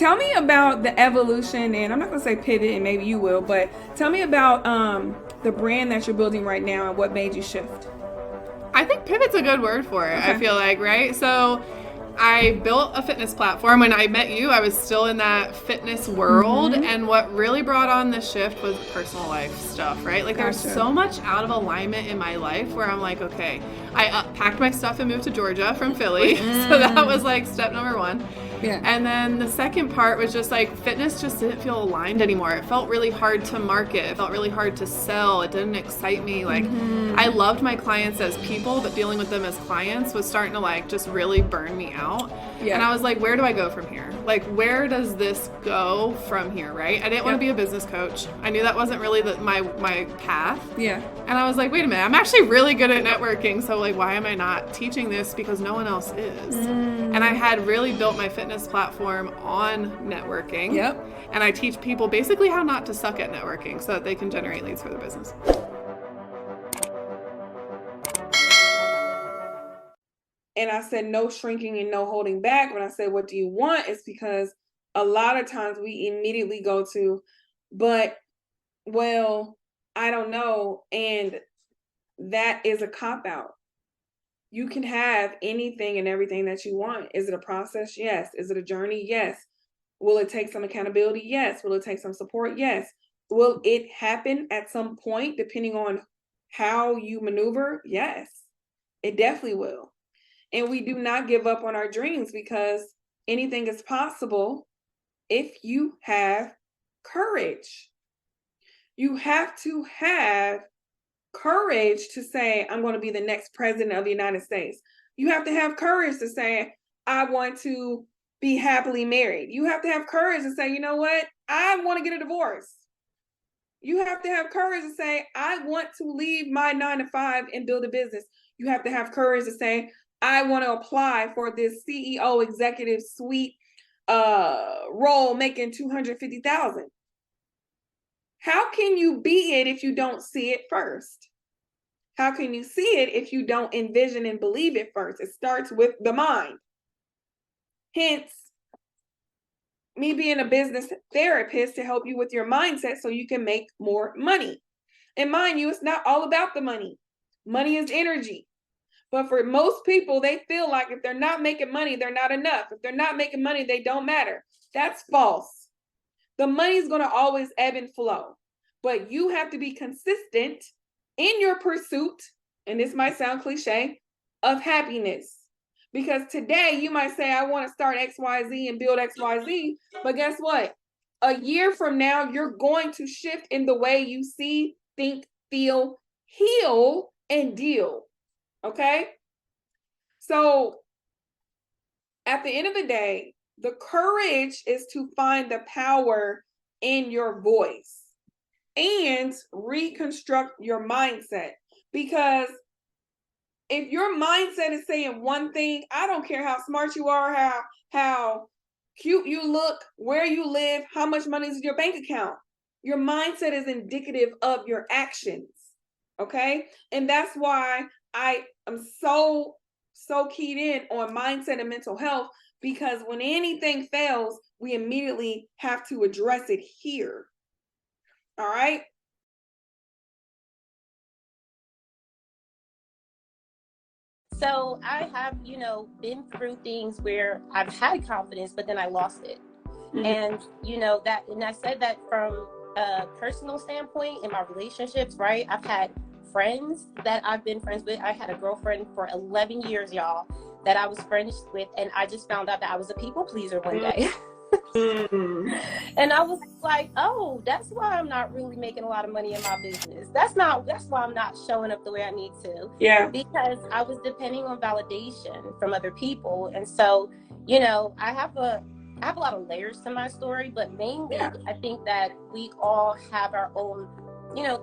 tell me about the evolution, and I'm not going to say pivot, and maybe you will, but tell me about the brand that you're building right now and what made you shift. I think pivot's a good word for it. Okay. I feel like, right? So I built a fitness platform. When I met you, I was still in that fitness world. And what really brought on the shift was personal life stuff, right? Like there's Gotcha. so much out of alignment in my life where I'm like, okay, I packed my stuff and moved to Georgia from Philly. So that was like step number one. Yeah. And then the second part was just like fitness just didn't feel aligned anymore. It felt really hard to market. It felt really hard to sell. It didn't excite me. Like I loved my clients as people, but dealing with them as clients was starting to like just really burn me out. Yeah. And I was like, where do I go from here? Like, where does this go from here, right? I didn't want to be a business coach. I knew that wasn't really my path. Yeah. And I was like, wait a minute, I'm actually really good at networking. So like, why am I not teaching this? Because no one else is. And I had really built my fitness platform on networking. Yep. And I teach people basically how not to suck at networking so that they can generate leads for their business. And I said no shrinking and no holding back. When I said, what do you want? It's because a lot of times we immediately go to, but, well, I don't know. And that is a cop-out. You can have anything and everything that you want. Is it a process? Yes. Is it a journey? Yes. Will it take some accountability? Yes. Will it take some support? Yes. Will it happen at some point, depending on how you maneuver? Yes, it definitely will. And we do not give up on our dreams because anything is possible if you have courage. You have to have courage to say, I'm going to be the next president of the United States. You have to have courage to say, I want to be happily married. You have to have courage to say, you know what? I want to get a divorce. You have to have courage to say, I want to leave my 9 to 5 and build a business. You have to have courage to say, I want to apply for this CEO executive suite role making $250,000. How can you be it if you don't see it first? How can you see it if you don't envision and believe it first? It starts with the mind. Hence, me being a business therapist to help you with your mindset so you can make more money. And mind you, it's not all about the money. Money is energy. But for most people, they feel like if they're not making money, they're not enough. If they're not making money, they don't matter. That's false. The money is going to always ebb and flow. But you have to be consistent in your pursuit, and this might sound cliche, of happiness. Because today you might say, I want to start XYZ and build XYZ. But guess what? A year from now, you're going to shift in the way you see, think, feel, heal, and deal. Okay? So at the end of the day, the courage is to find the power in your voice and reconstruct your mindset. Because if your mindset is saying one thing, I don't care how smart you are, how cute you look, where you live, how much money is in your bank account. Your mindset is indicative of your actions. Okay? And that's why I am so keyed in on mindset and mental health, because when anything fails, we immediately have to address it here. All right? So I have, been through things where I've had confidence, but then I lost it. Mm-hmm. And I said that from a personal standpoint in my relationships, right? I've had friends that I've been friends with. I had a girlfriend for 11 years, y'all, that I was friends with. And I just found out that I was a people pleaser one day. And I was like, oh, that's why I'm not really making a lot of money in my business. That's why I'm not showing up the way I need to. Yeah. Because I was depending on validation from other people. And so, I have a lot of layers to my story, but mainly I think that we all have our own,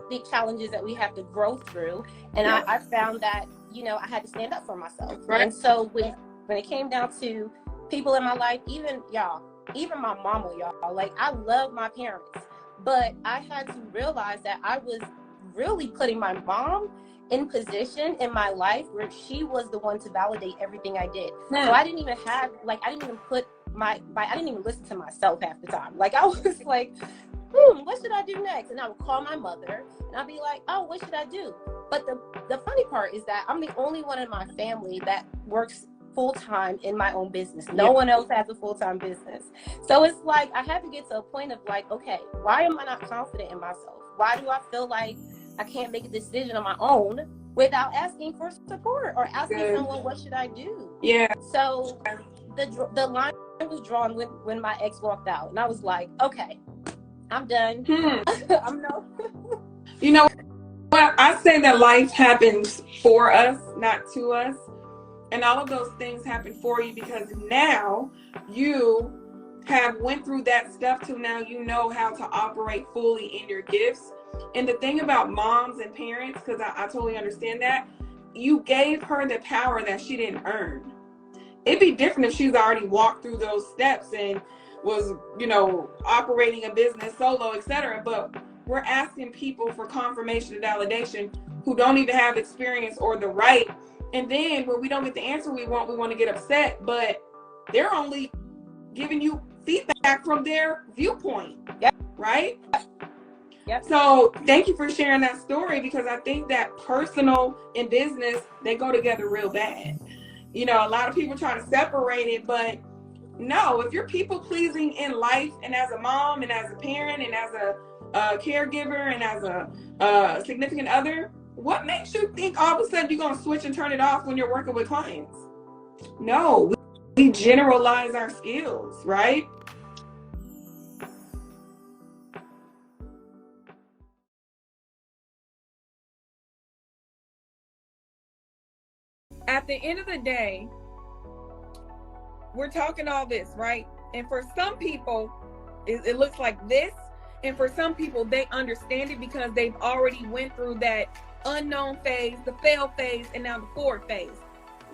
big challenges that we have to grow through. And I found that, I had to stand up for myself. Right. And so when it came down to people in my life, even my mama, y'all, like I love my parents, but I had to realize that I was really putting my mom in position in my life where she was the one to validate everything I did. So I didn't even put I didn't even listen to myself half the time. Like I was like, what should I do next? And I would call my mother and I'd be like, oh, what should I do? But the funny part is that I'm the only one in my family that works full-time in my own business. No one else has a full-time business. So it's like I had to get to a point of like, okay, why am I not confident in myself? Why do I feel like I can't make a decision on my own without asking for support or asking someone, what should I do? Yeah. So the line was drawn when my ex walked out, and I was like, okay, I'm done. I'm no. You know what? I say that life happens for us, not to us. And all of those things happen for you because now you have went through that stuff to now you know how to operate fully in your gifts. And the thing about moms and parents, because I totally understand that, you gave her the power that she didn't earn. It'd be different if she's already walked through those steps and was, operating a business solo, etc. But we're asking people for confirmation and validation who don't even have experience or the right. And then when we don't get the answer we want to get upset, but they're only giving you feedback from their viewpoint. Yep. Right? Yep. So thank you for sharing that story, because I think that personal and business, they go together real bad. A lot of people try to separate it, but no, if you're people pleasing in life and as a mom and as a parent and as a caregiver and as a significant other, what makes you think all of a sudden you're going to switch and turn it off when you're working with clients? No, we generalize our skills, right? At the end of the day, we're talking all this, right? And for some people, it looks like this. And for some people, they understand it because they've already went through that unknown phase, the fail phase, and now the forward phase.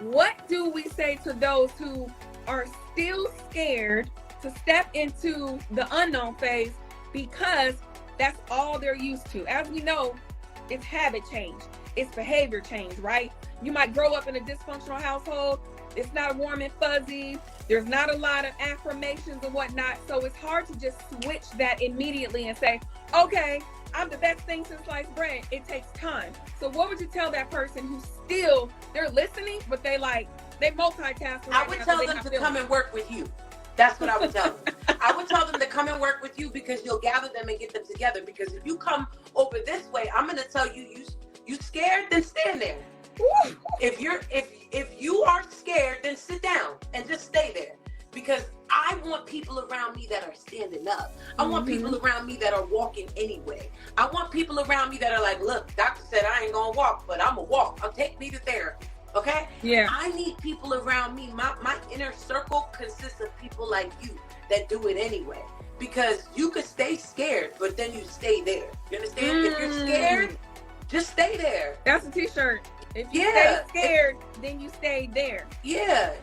What do we say to those who are still scared to step into the unknown phase because that's all they're used to? As we know, it's habit change, it's behavior change, right? You might grow up in a dysfunctional household. It's not warm and fuzzy. There's not a lot of affirmations and whatnot. So it's hard to just switch that immediately and say, okay, I'm the best thing since sliced bread. It takes time. So what would you tell that person who's still, they're listening, but they multitask? I would tell them to come and work with you. That's what I would tell them. I would tell them to come and work with you because you'll gather them and get them together. Because if you come over this way, I'm going to tell you, you scared, then stand there. If you are scared, then sit down and just stay there. Because I want people around me that are standing up. I want people around me that are walking anyway. I want people around me that are like, look, doctor said I ain't gonna walk, but I'm gonna walk. I'll take me to therapy. Okay? Yeah. I need people around me. My inner circle consists of people like you that do it anyway. Because you could stay scared, but then you stay there. You understand? If you're scared, just stay there. That's a t-shirt. If you stay scared, then you stay there. Yeah.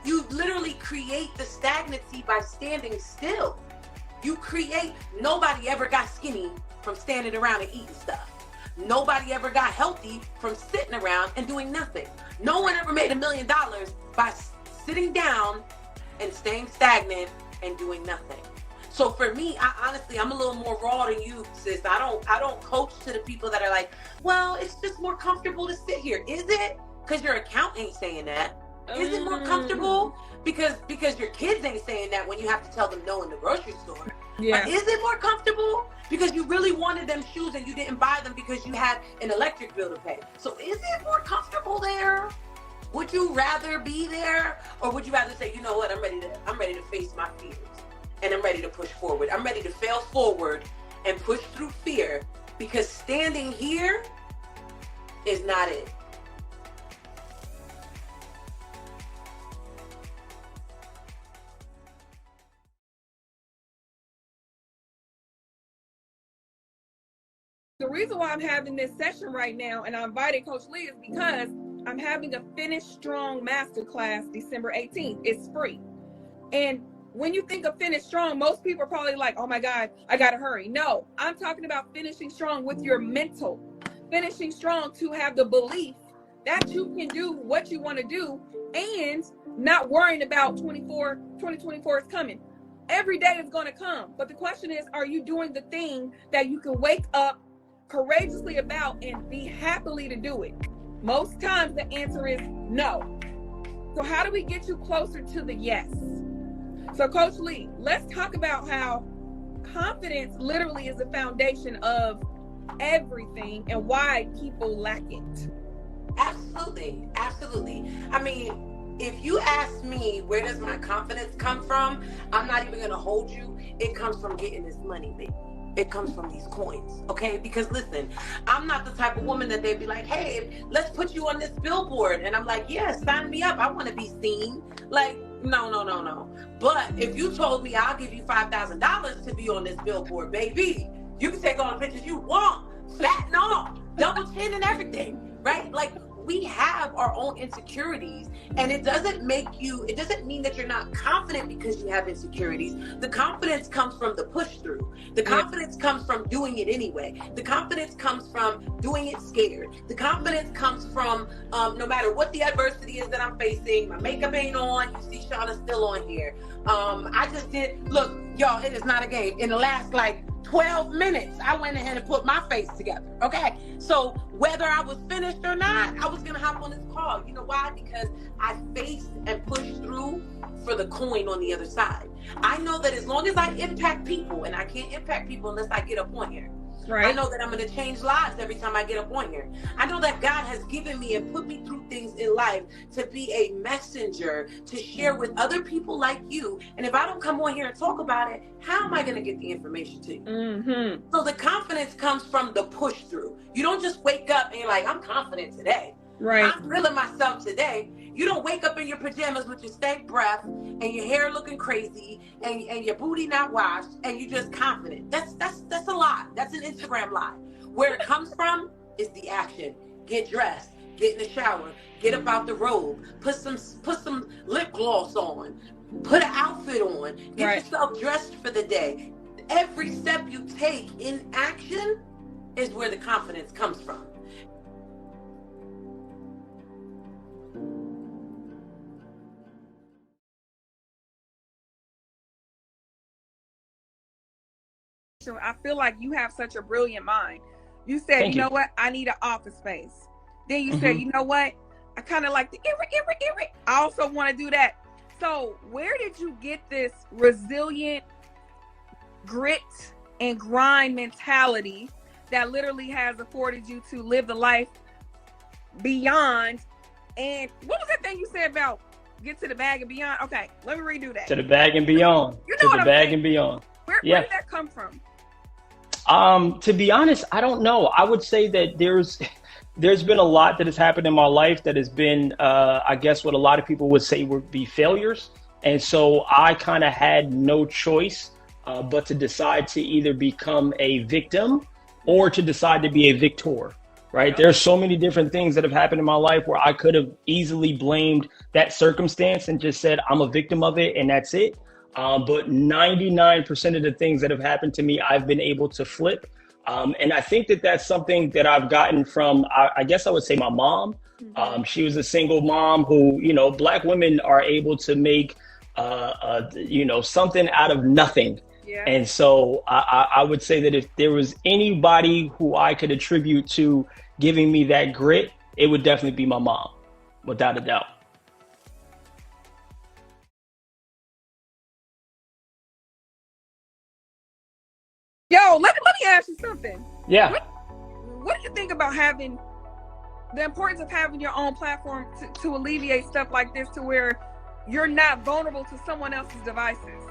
You literally create the stagnancy by standing still. Nobody ever got skinny from standing around and eating stuff. Nobody ever got healthy from sitting around and doing nothing. No one ever made $1 million by sitting down and staying stagnant and doing nothing. So for me, I'm a little more raw than you, sis. I don't coach to the people that are like, well, it's just more comfortable to sit here. Is it? Because your account ain't saying that. Is it more comfortable? Because your kids ain't saying that when you have to tell them no in the grocery store. Yeah. But is it more comfortable? Because you really wanted them shoes and you didn't buy them because you had an electric bill to pay. So is it more comfortable there? Would you rather be there? Or would you rather say, you know what, I'm ready to face my fears. And I'm ready to push forward. I'm ready to fail forward and push through fear, because standing here is not it. The reason why I'm having this session right now, and I invited Coach Lee, is because I'm having a Finish Strong Masterclass December 18th. It's free. And when you think of finish strong, most people are probably like, oh my God, I gotta hurry. No, I'm talking about finishing strong with your mental. Finishing strong to have the belief that you can do what you want to do, and not worrying about 2024 is coming. Every day is going to come. But the question is, are you doing the thing that you can wake up courageously about and be happily to do it? Most times the answer is no. So how do we get you closer to the yes? So Coach Lee, let's talk about how confidence literally is the foundation of everything and why people lack it. Absolutely. Absolutely. I mean, if you ask me, where does my confidence come from? I'm not even going to hold you. It comes from getting this money, baby. It comes from these coins, okay? Because listen, I'm not the type of woman that they'd be like, hey, let's put you on this billboard. And I'm like, yeah, sign me up. I want to be seen. Like, no. But if you told me I'll give you $5,000 to be on this billboard, baby, you can take all the pictures you want, flat and all, double chin and everything, right? Like, we have our own insecurities, and it doesn't mean that you're not confident because you have insecurities. The confidence comes from the push through. The confidence comes from doing it anyway. The confidence comes from doing it scared. The confidence comes from no matter what the adversity is that I'm facing, my makeup ain't on, you see Shauna's still on here. Look, y'all, it is not a game. In the last 12 minutes, I went ahead and put my face together, okay? So whether I was finished or not, I was gonna hop on this call. You know why? Because I faced and pushed through for the coin on the other side. I know that as long as I impact people, and I can't impact people unless I get up on here. Right. I know that I'm going to change lives every time I get up on here. I know that God has given me and put me through things in life to be a messenger, to share with other people like you. And if I don't come on here and talk about it, how am I going to get the information to you? Mm-hmm. So the confidence comes from the push through. You don't just wake up and you're like, I'm confident today. Right. I'm feeling myself today. You don't wake up in your pajamas with your stank breath and your hair looking crazy and your booty not washed and you're just confident. That's a lie. That's an Instagram lie. Where it comes from is the action. Get dressed, get in the shower, get up out the robe, put some lip gloss on, put an outfit on, get yourself dressed for the day. Every step you take in action is where the confidence comes from. I feel like you have such a brilliant mind. You said, you know what? I need an office space. Then you said, you know what? I kind of like the I also want to do that. So where did you get this resilient grit and grind mentality that literally has afforded you to live the life beyond? And what was that thing you said about get to the bag and beyond? Okay, let me redo that. To the bag and beyond. You know to the bag and beyond. Where did that come from? To be honest, I don't know. I would say that there's been a lot that has happened in my life that has been, I guess what a lot of people would say would be failures. And so I kind of had no choice but to decide to either become a victim or to decide to be a victor, right? There's so many different things that have happened in my life where I could have easily blamed that circumstance and just said, I'm a victim of it and that's it. But 99% of the things that have happened to me, I've been able to flip. And I think that that's something that I've gotten from, I guess I would say my mom. She was a single mom who, Black women are able to make, something out of nothing. Yeah. And so I would say that if there was anybody who I could attribute to giving me that grit, it would definitely be my mom, without a doubt. Yo, let me ask you something. Yeah. What do you think about the importance of having your own platform to alleviate stuff like this, to where you're not vulnerable to someone else's devices?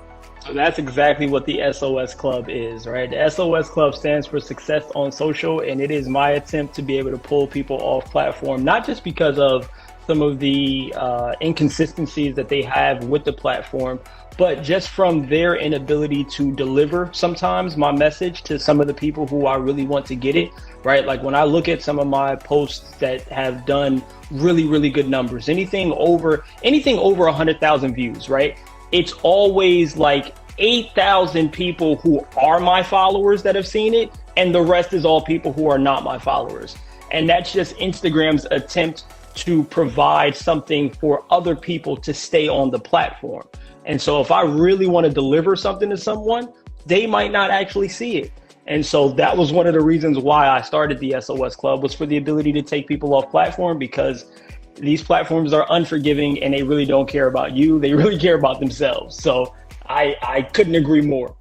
So that's exactly what the SOS Club is, right? The SOS Club stands for Success on Social, and it is my attempt to be able to pull people off platform, not just because of some of the inconsistencies that they have with the platform, but just from their inability to deliver sometimes my message to some of the people who I really want to get it, right? Like when I look at some of my posts that have done really, really good numbers, anything over 100,000 views, right? It's always like 8,000 people who are my followers that have seen it, and the rest is all people who are not my followers. And that's just Instagram's attempt to provide something for other people to stay on the platform. And so if I really want to deliver something to someone, they might not actually see it. And so that was one of the reasons why I started the SOS Club, was for the ability to take people off platform, because these platforms are unforgiving and they really don't care about you. They really care about themselves. So I couldn't agree more.